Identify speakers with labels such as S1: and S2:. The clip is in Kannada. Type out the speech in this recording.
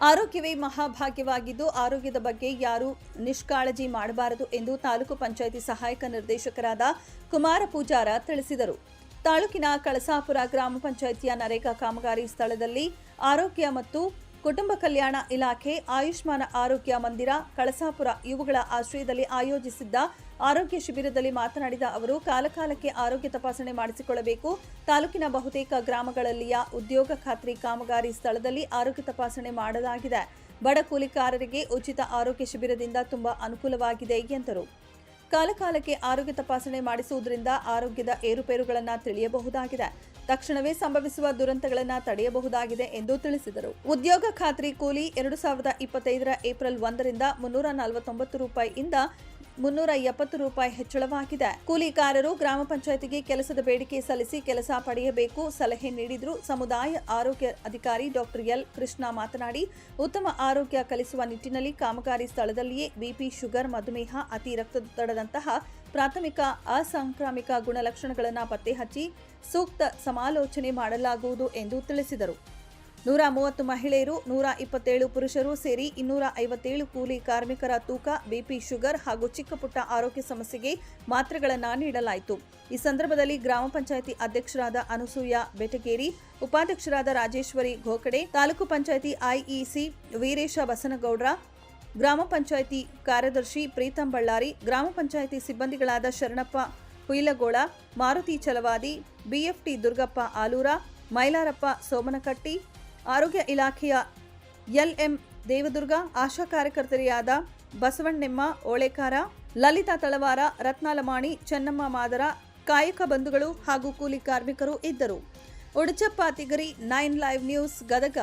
S1: ಆರೋಗ್ಯವೇ ಮಹಾಭಾಗ್ಯವಾಗಿದ್ದು ಆರೋಗ್ಯದ ಬಗ್ಗೆ ಯಾರೂ ನಿಷ್ಕಾಳಜಿ ಮಾಡಬಾರದು ಎಂದು ತಾಲೂಕು ಪಂಚಾಯಿತಿ ಸಹಾಯಕ ನಿರ್ದೇಶಕರಾದ ಕುಮಾರ ಪೂಜಾರ ತಿಳಿಸಿದರು. ತಾಲೂಕಿನ ಕಳಸಾಪುರ ಗ್ರಾಮ ಪಂಚಾಯಿತಿಯ ನರೇಗಾ ಕಾಮಗಾರಿ ಸ್ಥಳದಲ್ಲಿ ಆರೋಗ್ಯ ಮತ್ತು ಕುಟುಂಬ ಕಲ್ಯಾಣ ಇಲಾಖೆ, ಆಯುಷ್ಮಾನ ಆರೋಗ್ಯ ಮಂದಿರ, ಕಳಸಾಪುರ ಇವುಗಳ ಆಶ್ರಯದಲ್ಲಿ ಆಯೋಜಿಸಿದ್ದ ಆರೋಗ್ಯ ಶಿಬಿರದಲ್ಲಿ ಮಾತನಾಡಿದ ಅವರು, ಕಾಲಕಾಲಕ್ಕೆ ಆರೋಗ್ಯ ತಪಾಸಣೆ ಮಾಡಿಸಿಕೊಳ್ಳಬೇಕು. ತಾಲೂಕಿನ ಬಹುತೇಕ ಗ್ರಾಮಗಳಲ್ಲಿಯ ಉದ್ಯೋಗ ಖಾತ್ರಿ ಕಾಮಗಾರಿ ಸ್ಥಳದಲ್ಲಿ ಆರೋಗ್ಯ ತಪಾಸಣೆ ಮಾಡಲಾಗಿದೆ. ಬಡ ಕೂಲಿಕಾರರಿಗೆ ಉಚಿತ ಆರೋಗ್ಯ ಶಿಬಿರದಿಂದ ತುಂಬಾ ಅನುಕೂಲವಾಗಿದೆ ಎಂದರು. ಕಾಲಕಾಲಕ್ಕೆ ಆರೋಗ್ಯ ತಪಾಸಣೆ ಮಾಡಿಸುವುದರಿಂದ ಆರೋಗ್ಯದ ಏರುಪೇರುಗಳನ್ನು ತಿಳಿಯಬಹುದಾಗಿದೆ. ತಕ್ಷಣವೇ ಸಂಭವಿಸುವ ದುರಂತಗಳನ್ನು ತಡೆಯಬಹುದಾಗಿದೆ ಎಂದು ತಿಳಿಸಿದರು. ಉದ್ಯೋಗ ಖಾತ್ರಿ ಕೂಲಿ 2025 ಏಪ್ರಿಲ್ 1ರಿಂದ ₹349 ಇಂದ ₹370 ಹೆಚ್ಚಳವಾಗಿದೆ. ಕೂಲಿಕಾರರು ಗ್ರಾಮ ಪಂಚಾಯಿತಿಗೆ ಕೆಲಸದ ಬೇಡಿಕೆ ಸಲ್ಲಿಸಿ ಕೆಲಸ ಪಡೆಯಬೇಕು ಸಲಹೆ ನೀಡಿದ್ರು. ಸಮುದಾಯ ಆರೋಗ್ಯ ಅಧಿಕಾರಿ ಡಾಕ್ಟರ್ ಎಲ್ ಕೃಷ್ಣ ಮಾತನಾಡಿ, ಉತ್ತಮ ಆರೋಗ್ಯ ಕಲಿಸುವ ನಿಟ್ಟಿನಲ್ಲಿ ಕಾಮಗಾರಿ ಸ್ಥಳದಲ್ಲಿಯೇ ಬಿಪಿ, ಶುಗರ್, ಮಧುಮೇಹ, ಅತಿ ರಕ್ತದೊತ್ತಡದಂತಹ ಪ್ರಾಥಮಿಕ ಅಸಾಂಕ್ರಾಮಿಕ ಗುಣಲಕ್ಷಣಗಳನ್ನು ಪತ್ತೆ ಹಚ್ಚಿ ಸೂಕ್ತ ಸಮಾಲೋಚನೆ ಮಾಡಲಾಗುವುದು ಎಂದು ತಿಳಿಸಿದರು. 130 ಮಹಿಳೆಯರು, 127 ಪುರುಷರು ಸೇರಿ 257 ಕೂಲಿ ಕಾರ್ಮಿಕರ ತೂಕ, ಬಿಪಿ, ಶುಗರ್ ಹಾಗೂ ಚಿಕ್ಕಪುಟ್ಟ ಆರೋಗ್ಯ ಸಮಸ್ಯೆಗೆ ಮಾತ್ರೆಗಳನ್ನು ನೀಡಲಾಯಿತು. ಈ ಸಂದರ್ಭದಲ್ಲಿ ಗ್ರಾಮ ಪಂಚಾಯಿತಿ ಅಧ್ಯಕ್ಷರಾದ ಅನಸೂಯ ಬೆಟಗೇರಿ, ಉಪಾಧ್ಯಕ್ಷರಾದ ರಾಜೇಶ್ವರಿ ಗೋಕಡೆ, ತಾಲೂಕು ಪಂಚಾಯಿತಿ ಐಇಸಿ ವೀರೇಶ ಬಸನಗೌಡ್ರ, ಗ್ರಾಮ ಪಂಚಾಯಿತಿ ಕಾರ್ಯದರ್ಶಿ ಪ್ರೀತಂ ಬಳ್ಳಾರಿ, ಗ್ರಾಮ ಪಂಚಾಯಿತಿ ಸಿಬ್ಬಂದಿಗಳಾದ ಶರಣಪ್ಪ ಹುಯಿಲಗೋಳ, ಮಾರುತಿ ಚಲವಾದಿ, ಬಿಎಫ್ಟಿ ದುರ್ಗಪ್ಪ ಆಲೂರ, ಮೈಲಾರಪ್ಪ ಸೋಮನಕಟ್ಟಿ, ಆರೋಗ್ಯ ಇಲಾಖೆಯ ಎಲ್ಎಂ ದೇವದುರ್ಗ, ಆಶಾ ಕಾರ್ಯಕರ್ತರಿಯಾದ ಬಸವಣ್ಣೆಮ್ಮ ಓಳೆಕಾರ, ಲಲಿತಾ ತಳವಾರ, ರತ್ನಾಲಮಾಣಿ, ಚೆನ್ನಮ್ಮ ಮಾದರ, ಕಾಯಕ ಬಂಧುಗಳು ಹಾಗೂ ಕೂಲಿ ಕಾರ್ಮಿಕರು ಇದ್ದರು. ಉಡಚಪ್ಪ ತಿಗರಿ, 9 ಲೈವ್ ನ್ಯೂಸ್, ಗದಗ.